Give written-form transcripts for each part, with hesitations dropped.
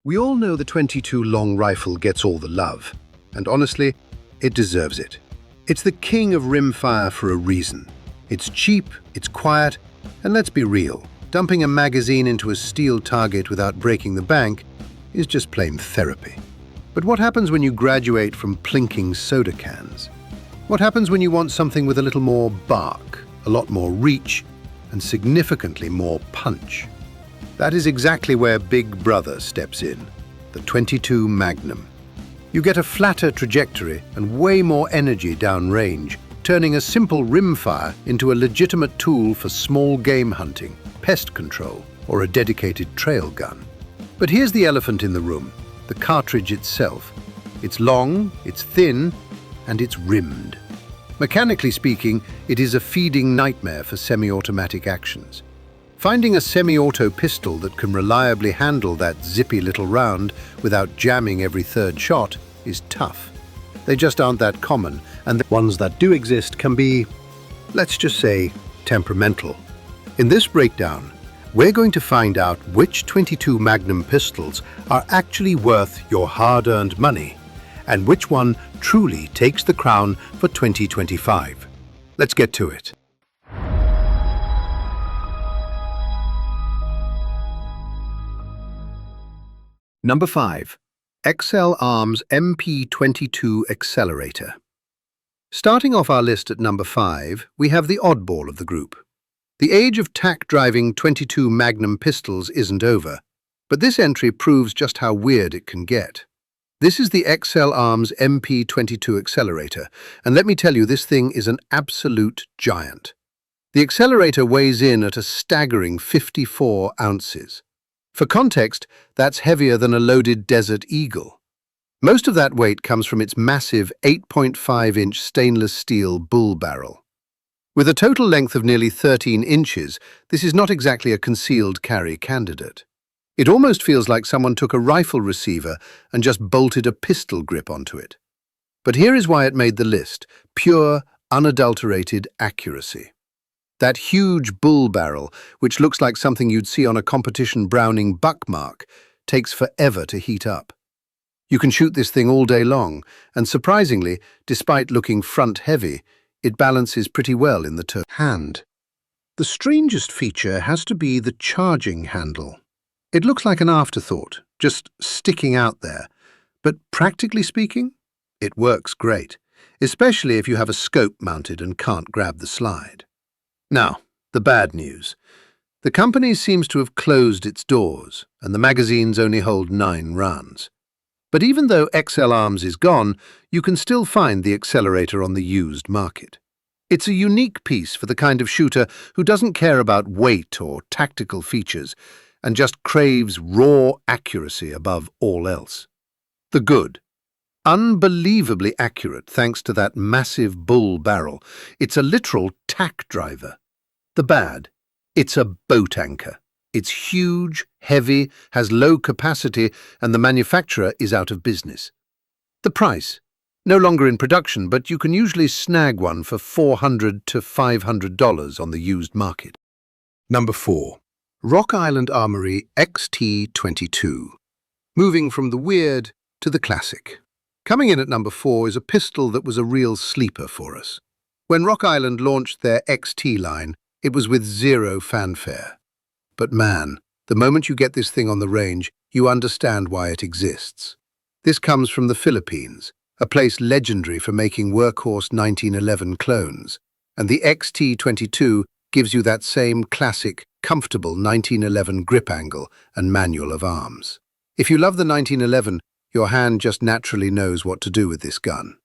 We all know the 22 long rifle gets all the love, and honestly, it deserves it. It's the king of rimfire for a reason. It's cheap, it's quiet, and let's be real, dumping a magazine into a steel target without breaking the bank is just plain therapy. But what happens when you graduate from plinking soda cans? What happens when you want something with a little more bark, a lot more reach, and significantly more punch? That is exactly where Big Brother steps in, the 22 Magnum. You get a flatter trajectory and way more energy downrange, turning a simple rimfire into a legitimate tool for small game hunting, pest control, or a dedicated trail gun. But here's the elephant in the room, the cartridge itself. It's long, it's thin, and it's rimmed. Mechanically speaking, it is a feeding nightmare for semi-automatic actions. Finding a semi-auto pistol that can reliably handle that zippy little round without jamming every third shot is tough. They just aren't that common, and the ones that do exist can be, let's just say, temperamental. In this breakdown, we're going to find out which 22 Magnum pistols are actually worth your hard-earned money, and which one truly takes the crown for 2025. Let's get to it. Number 5. XL Arms MP22 Accelerator. Starting off our list at number 5, we have the oddball of the group. The age of tack-driving 22 Magnum pistols isn't over, but this entry proves just how weird it can get. This is the XL Arms MP22 Accelerator, and let me tell you, this thing is an absolute giant. The Accelerator weighs in at a staggering 54 ounces. For context, that's heavier than a loaded Desert Eagle. Most of that weight comes from its massive 8.5-inch stainless steel bull barrel. With a total length of nearly 13 inches, this is not exactly a concealed carry candidate. It almost feels like someone took a rifle receiver and just bolted a pistol grip onto it. But here is why it made the list: pure, unadulterated accuracy. That huge bull barrel, which looks like something you'd see on a competition Browning buckmark, takes forever to heat up. You can shoot this thing all day long, and surprisingly, despite looking front-heavy, it balances pretty well in the hand. The strangest feature has to be the charging handle. It looks like an afterthought, just sticking out there, but practically speaking, it works great, especially if you have a scope mounted and can't grab the slide. Now, the bad news. The company seems to have closed its doors, and the magazines only hold 9 rounds. But even though XL Arms is gone, you can still find the Accelerator on the used market. It's a unique piece for the kind of shooter who doesn't care about weight or tactical features, and just craves raw accuracy above all else. The good. Unbelievably accurate thanks to that massive bull barrel. It's a literal tack driver. The bad. It's a boat anchor. It's huge, heavy, has low capacity, and the manufacturer is out of business. The price. No longer in production, but you can usually snag one for $400 to $500 on the used market. Number 4. Rock Island Armory XT22. Moving from the weird to the classic. Coming in at number 4 is a pistol that was a real sleeper for us. When Rock Island launched their XT line, it was with zero fanfare. But man, the moment you get this thing on the range, you understand why it exists. This comes from the Philippines, a place legendary for making workhorse 1911 clones, and the XT22 gives you that same classic, comfortable 1911 grip angle and manual of arms. If you love the 1911, your hand just naturally knows what to do with this gun.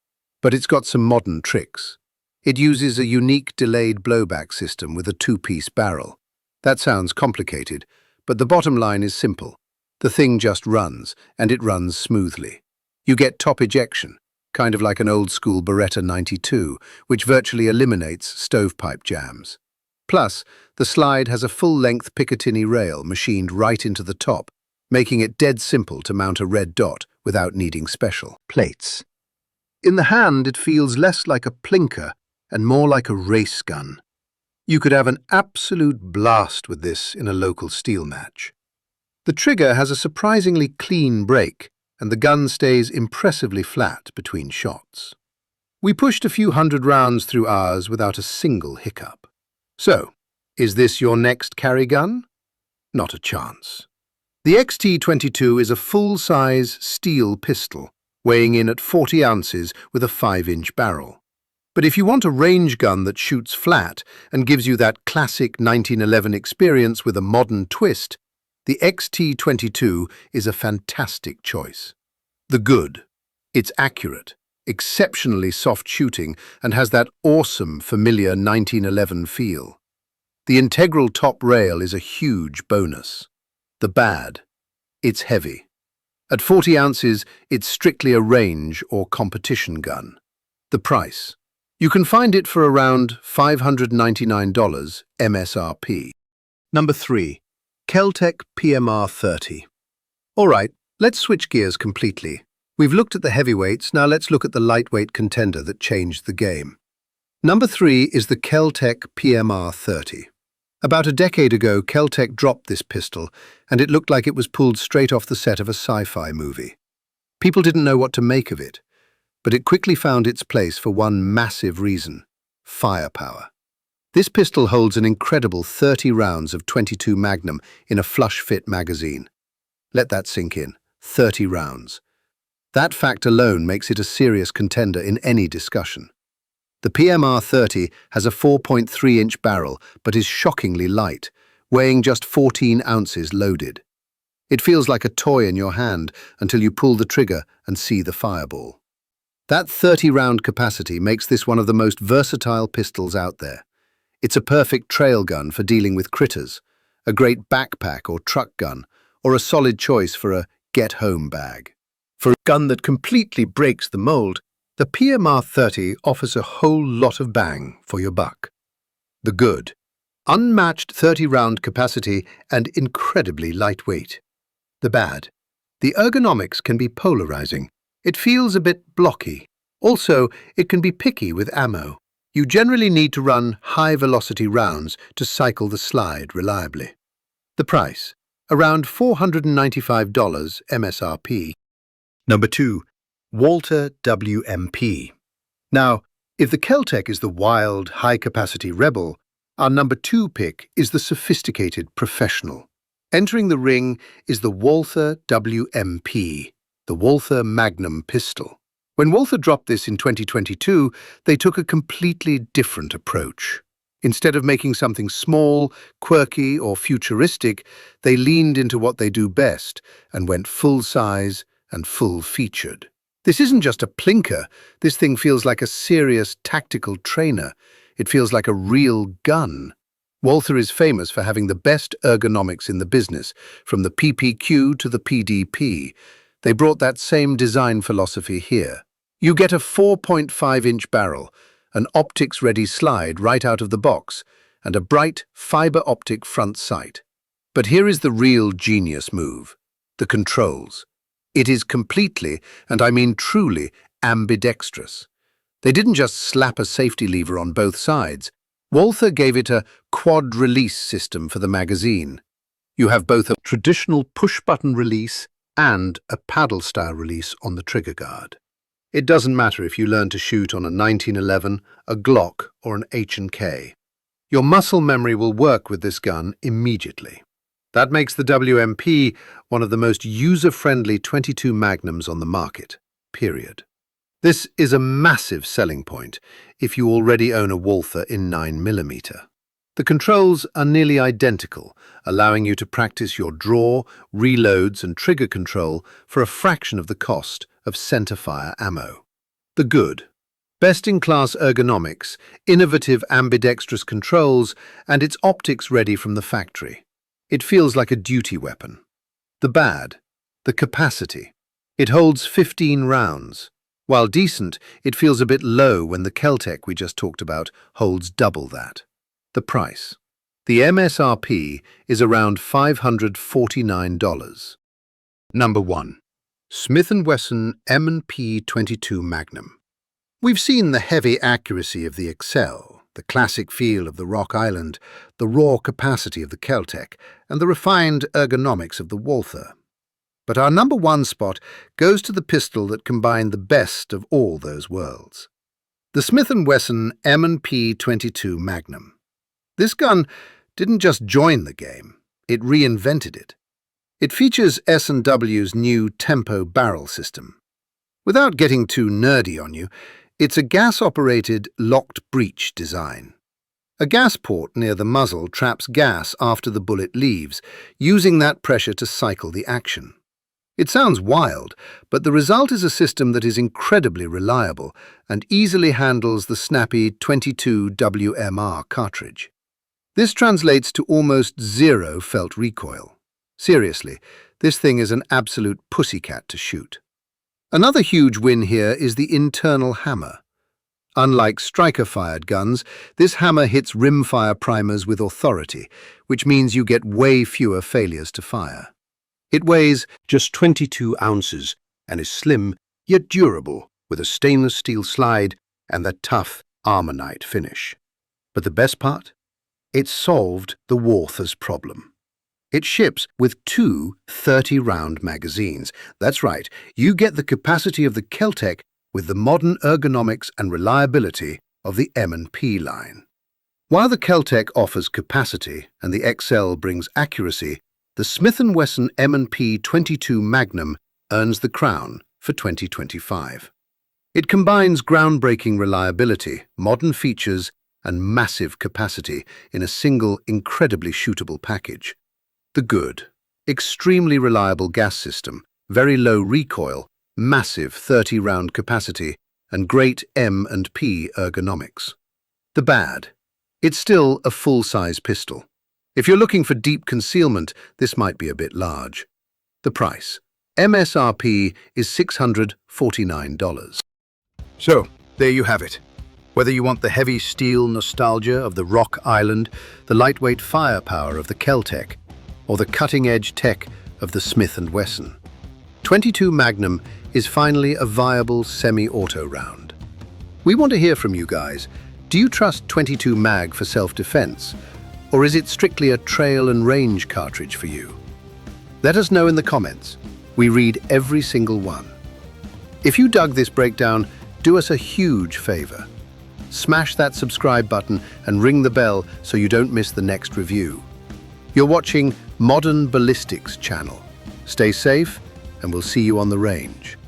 But it's got some modern tricks. It uses a unique delayed blowback system with a 2-piece barrel. That sounds complicated, but the bottom line is simple. The thing just runs, and it runs smoothly. You get top ejection, kind of like an old-school Beretta 92, which virtually eliminates stovepipe jams. Plus, the slide has a full-length Picatinny rail machined right into the top, making it dead simple to mount a red dot without needing special plates. In the hand, it feels less like a plinker and more like a race gun. You could have an absolute blast with this in a local steel match. The trigger has a surprisingly clean break, and the gun stays impressively flat between shots. We pushed a few hundred rounds through ours without a single hiccup. So, is this your next carry gun? Not a chance. The XT22 is a full-size steel pistol, weighing in at 40 ounces with a 5-inch barrel. But if you want a range gun that shoots flat and gives you that classic 1911 experience with a modern twist, the XT22 is a fantastic choice. The good. It's accurate, exceptionally soft shooting, and has that awesome, familiar 1911 feel. The integral top rail is a huge bonus. The bad. It's heavy. At 40 ounces, it's strictly a range or competition gun. The price. You can find it for around $599 MSRP. Number 3. Kel-Tec PMR 30. Alright, let's switch gears completely. We've looked at the heavyweights, now let's look at the lightweight contender that changed the game. Number 3 is the Kel-Tec PMR 30. About a decade ago, Kel-Tec dropped this pistol, and it looked like it was pulled straight off the set of a sci-fi movie. People didn't know what to make of it, but it quickly found its place for one massive reason: firepower. This pistol holds an incredible 30 rounds of .22 Magnum in a flush-fit magazine. Let that sink in. 30 rounds. That fact alone makes it a serious contender in any discussion. The PMR 30 has a 4.3-inch barrel but is shockingly light, weighing just 14 ounces loaded. It feels like a toy in your hand until you pull the trigger and see the fireball. That 30-round capacity makes this one of the most versatile pistols out there. It's a perfect trail gun for dealing with critters, a great backpack or truck gun, or a solid choice for a get-home bag. For a gun that completely breaks the mold, the PMR 30 offers a whole lot of bang for your buck. The good. Unmatched 30-round capacity and incredibly lightweight. The bad. The ergonomics can be polarizing. It feels a bit blocky. Also, it can be picky with ammo. You generally need to run high-velocity rounds to cycle the slide reliably. The price. Around $495 MSRP. Number 2. Walther WMP. Now, if the Kel-Tec is the wild, high-capacity rebel, our number 2 pick is the sophisticated professional. Entering the ring is the Walther WMP, the Walther Magnum Pistol. When Walther dropped this in 2022, they took a completely different approach. Instead of making something small, quirky, or futuristic, they leaned into what they do best and went full-size and full-featured. This isn't just a plinker. This thing feels like a serious tactical trainer. It feels like a real gun. Walther is famous for having the best ergonomics in the business, from the PPQ to the PDP. They brought that same design philosophy here. You get a 4.5-inch barrel, an optics-ready slide right out of the box, and a bright fiber optic front sight. But here is the real genius move: the controls. It is completely, and I mean truly, ambidextrous. They didn't just slap a safety lever on both sides. Walther gave it a quad-release system for the magazine. You have both a traditional push-button release and a paddle-style release on the trigger guard. It doesn't matter if you learn to shoot on a 1911, a Glock, or an H&K. Your muscle memory will work with this gun immediately. That makes the WMP one of the most user-friendly .22 Magnums on the market, period. This is a massive selling point if you already own a Walther in 9mm. The controls are nearly identical, allowing you to practice your draw, reloads and trigger control for a fraction of the cost of centerfire ammo. The good. Best-in-class ergonomics, innovative ambidextrous controls, and its optics ready from the factory. It feels like a duty weapon. The bad. The capacity. It holds 15 rounds. While decent, it feels a bit low when the Kel-Tec we just talked about holds double that. The price. The MSRP is around $549. Number 1. Smith & Wesson M&P 22 Magnum. We've seen the heavy accuracy of the Excel, the classic feel of the Rock Island, the raw capacity of the Kel-Tec, and the refined ergonomics of the Walther. But our number one spot goes to the pistol that combined the best of all those worlds. The Smith & Wesson M&P 22 Magnum. This gun didn't just join the game, it reinvented it. It features S&W's new Tempo barrel system. Without getting too nerdy on you, it's a gas-operated locked breech design. A gas port near the muzzle traps gas after the bullet leaves, using that pressure to cycle the action. It sounds wild, but the result is a system that is incredibly reliable and easily handles the snappy 22 WMR cartridge. This translates to almost zero felt recoil. Seriously, this thing is an absolute pussycat to shoot. Another huge win here is the internal hammer. Unlike striker-fired guns, this hammer hits rimfire primers with authority, which means you get way fewer failures to fire. It weighs just 22 ounces and is slim yet durable, with a stainless steel slide and that tough Armonite finish. But the best part? It solved the Walther's problem. It ships with two 30-round magazines. That's right, you get the capacity of the Kel-Tec with the modern ergonomics and reliability of the M&P line. While the Kel-Tec offers capacity and the XL brings accuracy, the Smith & Wesson M&P 22 Magnum earns the crown for 2025. It combines groundbreaking reliability, modern features, and massive capacity in a single, incredibly shootable package. The good, extremely reliable gas system, very low recoil, massive 30-round capacity, and great M&P ergonomics. The bad, it's still a full-size pistol. If you're looking for deep concealment, this might be a bit large. The price. MSRP is $649. So, there you have it. Whether you want the heavy steel nostalgia of the Rock Island, the lightweight firepower of the Kel-Tec, or the cutting-edge tech of the Smith & Wesson, 22 Magnum is finally a viable semi-auto round. We want to hear from you guys. Do you trust 22 Mag for self-defense? Or is it strictly a trail and range cartridge for you? Let us know in the comments. We read every single one. If you dug this breakdown, do us a huge favor. Smash that subscribe button and ring the bell so you don't miss the next review. You're watching Modern Ballistics channel. Stay safe, and we'll see you on the range.